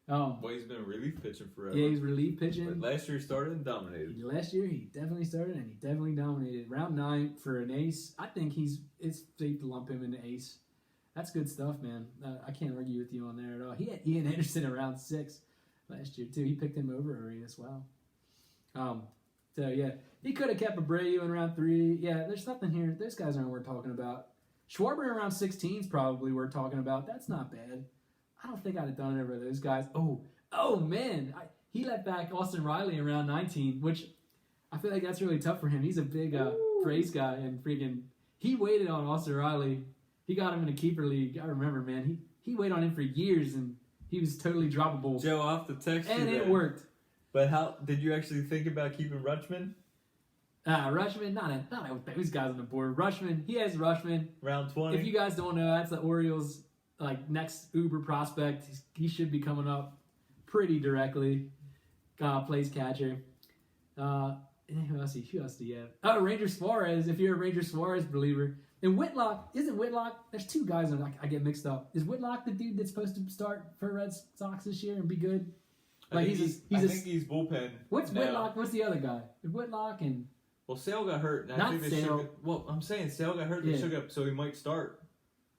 Well, he's been relief pitching forever. Yeah, he's relief But pitching. last year he started and dominated. Last year, he definitely started, and he definitely dominated. Round 9 for an ace. I think it's safe to lump him into ace. That's good stuff, man. I can't argue with you on there at all. He had Ian Anderson in round 6 last year, too. He picked him over Urias. Wow. So, yeah, he could have kept Abreu in round 3. Yeah, there's nothing here. Those guys aren't worth talking about. Schwarber in round 16 is probably worth talking about. That's not bad. I don't think I'd have done it over those guys. Oh man. He let back Austin Riley in round 19, which I feel like that's really tough for him. He's a big praise guy, and freaking he waited on Austin Riley. He got him in a keeper league. I remember, man. He waited on him for years, and he was totally droppable. Joe, I'll have to text you And it that. worked. But how did you actually think about keeping Rutschman? Rushman, not those guys on the board. Rushman, he has Rushman. Round 20? If you guys don't know, that's the Orioles' next uber prospect. He should be coming up pretty directly. Plays catcher. Who else do you have? Oh, Ranger Suarez. If you're a Ranger Suarez believer, and Whitlock isn't Whitlock. There's 2 guys that I get mixed up. Is Whitlock the dude that's supposed to start for Red Sox this year and be good? I think he's bullpen. What's now. Whitlock? What's the other guy? Whitlock and Well, Sale got hurt. And Not I think they Sale. shook. Well, I'm saying Sale got hurt. They Yeah. shook up, so he might start.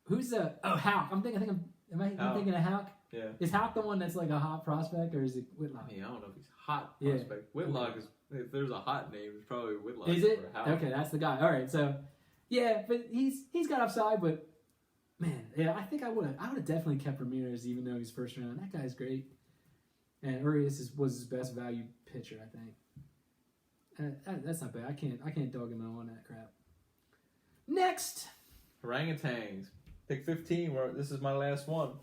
who's Houck? I'm thinking Houck. thinking of Houck? Yeah. Is Houck the one that's like a hot prospect, or is it Whitlock? I mean, I don't know if he's hot Yeah. prospect. Whitlock is. If there's a hot name, it's probably Whitlock. Is it? or Howard. Okay, that's the guy. All right, so yeah, but he's got upside, but man, yeah, I think I would have definitely kept Ramirez even though he's first round. That guy's great, and Urias was his best value pitcher, I think. That's not bad. I can't dog him out on that crap. Next, Orangutans. Pick 15. This is my last one.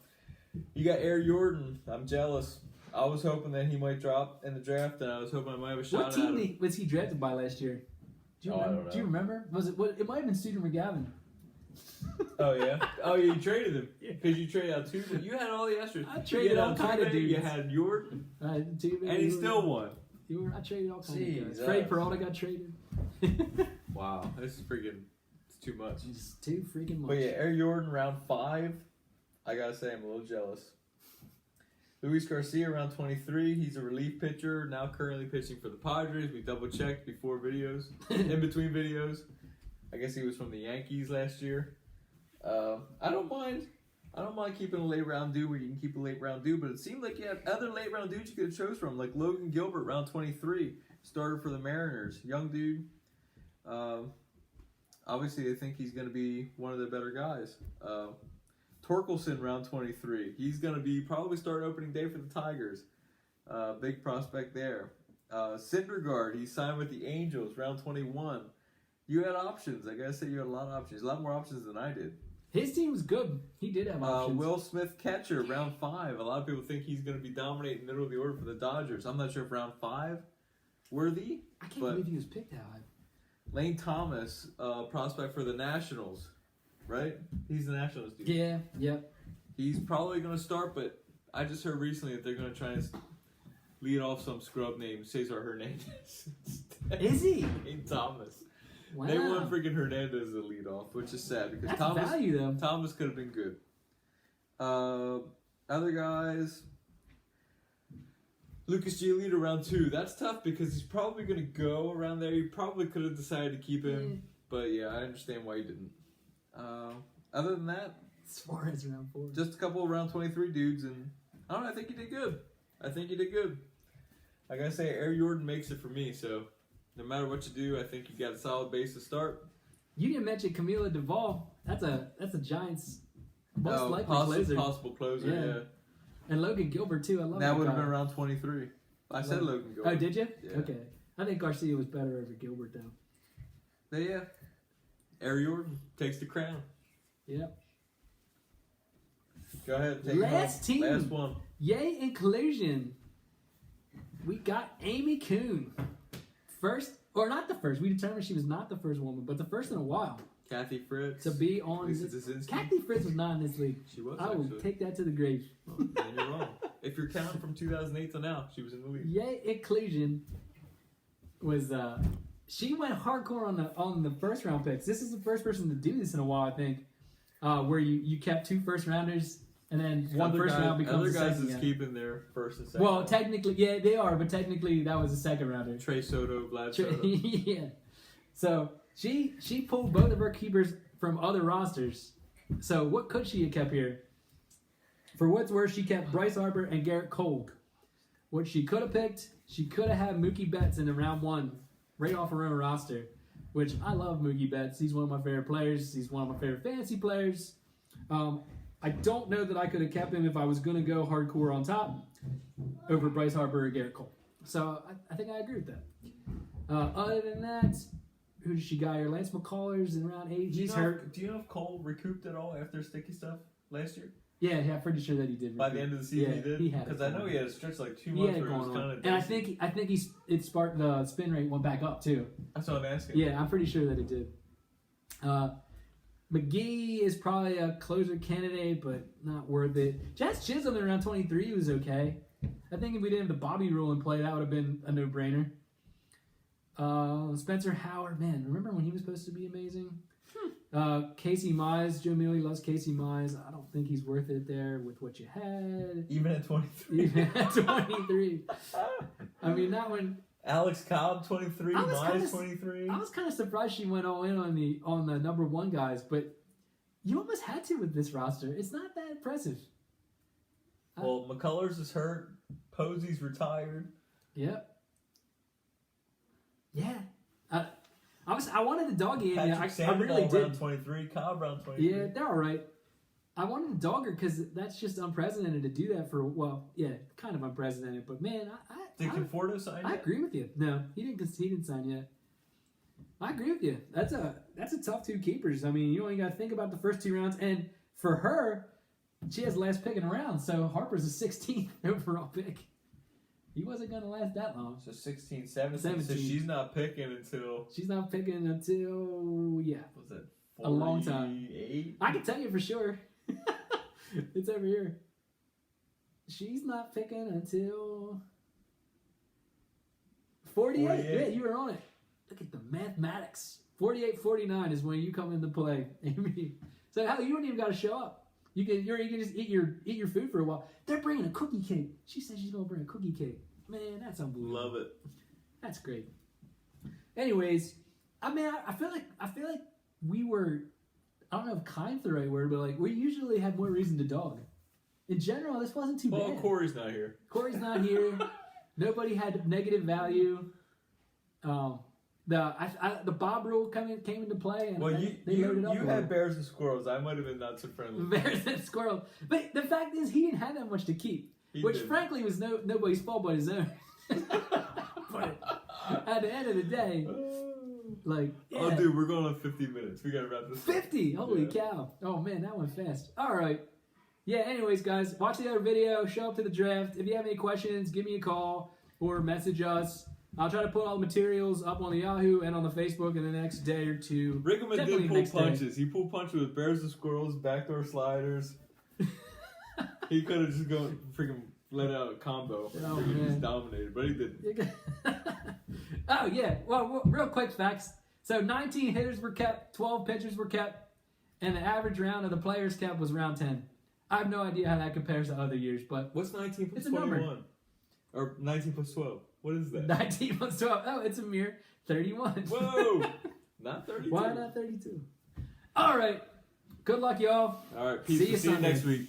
You got Air Jordan. I'm jealous. I was hoping that he might drop in the draft, and I was hoping I might have a shot what at team him. was he drafted by last year? Do you Oh, I remember? don't know. Do you remember? Was it? It might have been Student McGavin. Oh yeah. Oh, you traded him Yeah. because you traded out 2. You had all the Astros. I traded all kind of dudes. You had Jordan, and he still won. I traded all kinds of guys. Jesus. Freddie Peralta got traded. Wow, this is freaking. It's too much. It's too freaking much. But yeah, Air Jordan round 5. I gotta say I'm a little jealous. Luis Garcia round 23. He's a relief pitcher now currently pitching for the Padres. We double checked before videos, in between videos. I guess he was from the Yankees last year. I don't mind keeping a late round dude where you can keep a late round dude, but it seemed like you had other late round dudes you could have chose from, like Logan Gilbert round 23, started for the Mariners, young dude. Obviously, they think he's going to be one of the better guys. Torkelson, round 23. He's going to be probably start opening day for the Tigers. Big prospect there. Syndergaard, he signed with the Angels, round 21. You had options. I got to say, you had a lot of options. A lot more options than I did. His team was good. He did have options. Will Smith, catcher, round 5. A lot of people think he's going to be dominating the middle of the order for the Dodgers. I'm not sure if round 5 worthy. I can't but- believe he was picked that high. Lane Thomas, prospect for the Nationals, right? He's the Nationals dude. Yeah, yep. He's probably going to start, but I just heard recently that they're going to try and lead off some scrub named Cesar Hernandez. Is he? Lane Thomas. Wow. They want freaking Hernandez as a lead off, which is sad because That's value, though. Thomas could have been good. Other guys, Lucas Giolito round 2. That's tough because he's probably going to go around there. You probably could have decided to keep him, but yeah, I understand why you didn't. Other than that, Suarez round 4. just a couple of round 23 dudes, and I don't know. I think you did good. I gotta say, Air Jordan makes it for me. So no matter what you do, I think you got a solid base to start. You didn't mention Camila Duvall. That's a Giants most likely closer. Possible closer, yeah. And Logan Gilbert too. I love That would have guy. been around 23. I said Logan Gilbert. Oh, did you? Yeah. Okay. I think Garcia was better over Gilbert though. But yeah. Air Jordan takes the crown. Yep. Go ahead. Take Last it home. team. Last one. Yay inclusion. We got Amy Kuhn. First, or not the first. We determined she was not the first woman, but the first in a while Kathy Fritz. to be on Lisa this. Dzinski. Kathy Fritz was not in this league. She was, I will actually. take that to the grave. Oh, then you're wrong. If you're counting from 2008 to now, she was in the league. Yay inclusion was she went hardcore on the first round picks. This is the first person to do this in a while, I think. Where you kept 2 first rounders and then one first round becomes other a guys second is round. keeping their first and second. Well, technically, yeah, they are, but technically that was a second rounder. Trey Soto, Vlad Soto. Yeah. So she pulled both of her keepers from other rosters. So what could she have kept here? For what's worse, she kept Bryce Harper and Garrett Cole. What she could have picked, she could have had Mookie Betts in the round 1, right off her own roster. Which I love Mookie Betts. He's one of my favorite players. He's one of my favorite fantasy players. I don't know that I could have kept him if I was going to go hardcore on top over Bryce Harper or Garrett Cole. So I think I agree with that. Other than that, who did she got here? Lance McCullers in round 8. He's hurt. Do you know if Cole recouped at all after sticky stuff last year? Yeah, I'm pretty sure that he did. By the end of the season, Yeah, he did. he had it Because I know going he had a stretch like 2 He months had it where it was going kind on, of. and I think it sparked the spin rate went back up too. That's what I'm asking. Yeah, I'm pretty sure that it did. McGee is probably a closer candidate, but not worth it. Jazz Chisholm in round 23 was okay. I think if we didn't have the Bobby rule in play, that would have been a no-brainer. Spencer Howard, man, remember when he was supposed to be amazing? Casey Mize, Joe Mealy loves Casey Mize. I don't think he's worth it there with what you had. Even at 23. Even at 23. I mean, that one. Alex Cobb, 23. I was Mize, 23. I was kind of surprised she went all in on the number 1 guys, but you almost had to with this roster. It's not that impressive. Well, McCullers is hurt. Posey's retired. Yep. Yeah. I wanted to dog you. Patrick I Sandoval really did. round 23. Cobb round 23. Yeah, they're all right. I wanted to dog her because that's just unprecedented to do that for, well, yeah, kind of unprecedented. But, man, Did Conforto sign I yet? agree with you. No, he didn't sign yet. I agree with you. That's a tough 2 keepers. I mean, you only got to think about the first 2 rounds. And for her, she has the last pick in the round. So Harper's a 16th overall pick. He wasn't going to last that long. So 16, 17. So she's not picking until. She's not picking until, yeah. Was it 48? A long time. I can tell you for sure. It's over here. She's not picking until 48. 48. Yeah, you were on it. Look at the mathematics. 48-49 is when you come into play, Amy. So hell, you don't even got to show up. You can just eat your food for a while. They're bringing a cookie cake. She said she's gonna bring a cookie cake. Man, that's unbelievable. Love it. That's great. Anyways, I mean, I feel like we were, I don't know if kind's the right word, but like we usually have more reason to dog. In general, this wasn't too Well, bad. Corey's not here. Corey's not here. Nobody had negative value. The Bob rule came into play, and Well, they loaded up. you had bears and squirrels. I might have been not so friendly. bears and squirrels, but the fact is, he didn't have that much to keep, which didn't. frankly was nobody's fault but his own. But at the end of the day, like, yeah. Oh, dude, we're going on 50 minutes. We gotta wrap this up. 50! Holy Yeah. cow. Oh, man, that went fast. All right. Yeah, anyways, guys, watch the other video. Show up to the draft. If you have any questions, give me a call or message us. I'll try to put all the materials up on the Yahoo and on the Facebook in the next day or two. Rickman Definitely did pull next day. punches. He pulled punches with bears and squirrels, backdoor sliders. He could have just gone freaking let out a combo. Oh, Freaking man. just dominated, but he didn't. Oh, yeah. Well, real quick facts. So 19 hitters were kept, 12 pitchers were kept, and the average round of the players kept was round 10. I have no idea how that compares to other years, but What's 19 plus It's a number. 21? Or 19 plus 12? What is that? 19 plus 12. Oh, it's a mere 31. Whoa! Not 32. Why not 32? All right. Good luck, y'all. All right, peace. See you See you Sunday. next week.